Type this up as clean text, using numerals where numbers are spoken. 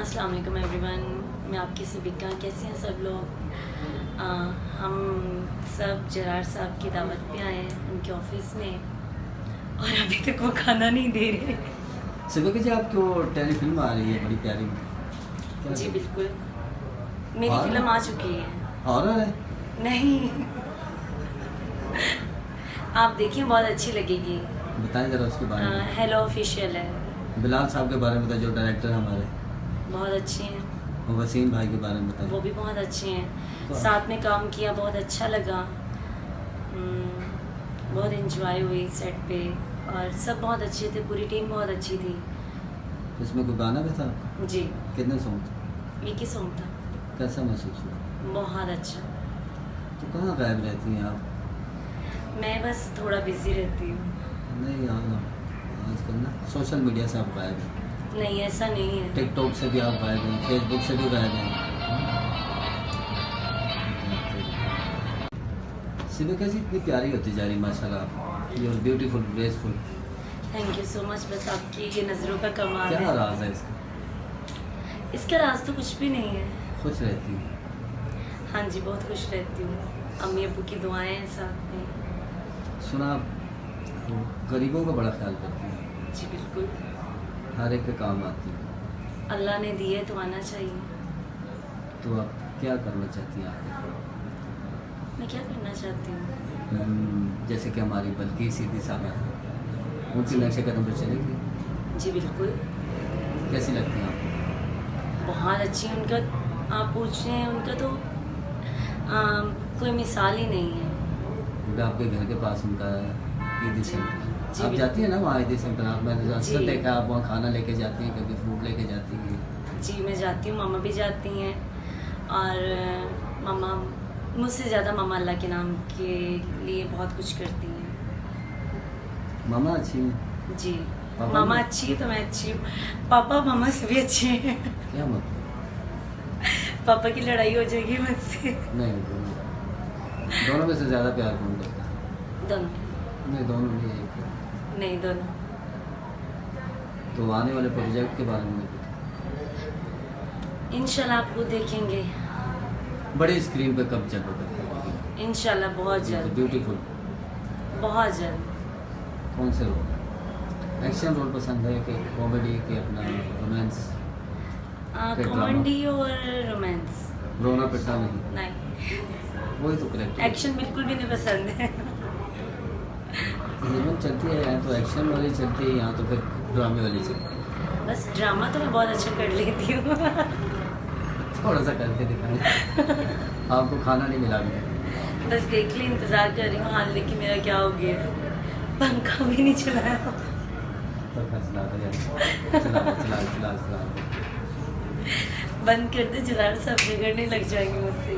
अस्सलाम वालेकुम एवरीवन, मैं आपकी सिबिका। कैसे हैं सब लोग? हम सब जरार साहब की दावत पे आए हैं उनके ऑफिस में और अभी तक वो खाना नहीं दे रहे। सिबिका जी, आपकी वो टेली फिल्म आ रही है बड़ी प्यारी। जी बिल्कुल, मेरी फिल्म आ चुकी है। हॉरर है? नहीं आप देखिए, बहुत अच्छी लगेगी। बताएं जरा उसके बारे में। हेलो ऑफिशियल है। बिलाल साहब के बारे में बताएं, जो डायरेक्टर हमारे। बहुत अच्छे हैं। और वसीम भाई के बारे में बताएं। वो भी बहुत अच्छे हैं, तो साथ में काम किया, बहुत अच्छा लगा। बहुत इंजॉय हुई सेट पे और सब बहुत अच्छे थे, पूरी टीम बहुत अच्छी थी। इसमें कोई गाना भी था? जी, कितने सॉन्ग थे? एक ही सॉन्ग था। कैसा महसूस हुआ? बहुत अच्छा। तो कहाँ गायब रहती हैं आप? मैं बस थोड़ा बिजी रहती हूँ। नहीं आजकल ना सोशल मीडिया से आप गायब हैं। नहीं, ऐसा नहीं है। टिकटॉक से भी आप गायब हैं, फेसबुक से भी गायब हैं। सिबिका जी इतनी प्यारी होती जा रही माशाल्लाह, you are beautiful, graceful. Thank you so much. बस आपकी ये नज़रों का कमाल क्या है। राज है इसका? इसका राज तो कुछ भी नहीं है। खुश रहती है? हाँ जी, बहुत खुश रहती हूँ। अम्मी अब्बू की दुआएं हैं साथ में। सुना आप गरीबों का बड़ा ख्याल करती है। जी बिल्कुल, हर एक के काम आती है। अल्लाह ने दिए तो आना चाहिए। तो आप क्या करना चाहती हैं आप? मैं क्या करना चाहती हूँ? जैसे कि हमारी बल्कि सीधी सादा है, उनकी नक्शे कदम पर चलेगी। जी बिल्कुल। कैसी लगती हैं आप? बहुत अच्छी। उनका आप पूछ रहे हैं, उनका तो कोई मिसाल ही नहीं है। क्योंकि आपके घर के पास उनका ईदी सेंटर, जी आप जाती हैं ना वहाँ ईदी सेंटर? आप मैंने अक्सर जी। देखा आप वहाँ खाना लेके जाती हैं, कभी फ्रूट लेके जाती हैं। जी मैं जाती हूँ, मामा भी जाती हैं और मामा मुझसे ज़्यादा मामा अल्लाह के नाम के लिए बहुत कुछ करती हैं। मामा अच्छी हैं? जी, पापा मामा भी? अच्छी है तो मैं अच्छी हूँ। पापा मामा से भी अच्छे हैं। क्या मतलब? पापा की लड़ाई हो जाएगी मुझसे। नहीं, दोनों में से ज़्यादा प्यार कौन करता है? दोनों। नहीं, दोनों नहीं, एक है। नहीं, दोनों। तो आने वाले प्रोजेक्ट के बारे में इंशाल्लाह आप वो देखेंगे। बड़ी स्क्रीन पे कब जब होगा? इंशाल्लाह बहुत जल्द। ब्यूटीफुल। बहुत जल्द। कौन से रोल? एक्शन रोल पसंद है कि कॉमेडी कि अपना रोमांस? कॉमेडी और रोमांस। रोना पिटना नहीं? नहीं, वही तो करेक्ट। एक्शन बिल्कुल भी नहीं पसंद है। फिल्म चलती है यहाँ तो एक्शन वाली चलती है, यहाँ तो फिर ड्रामे वाली चलती है। बस ड्रामा तो मैं बहुत अच्छा कर लेती हूँ। थोड़ा सा करके दिखाएं। आपको खाना नहीं मिला अभी? बस देख ली, इंतज़ार कर रही हूँ हाल लेकिन मेरा क्या हो गया, पंखा भी नहीं चलाया। तो चला दो यार, चला दो। बंद कर दे, जलाल सब बिगड़ने लग जाएंगे मुझसे।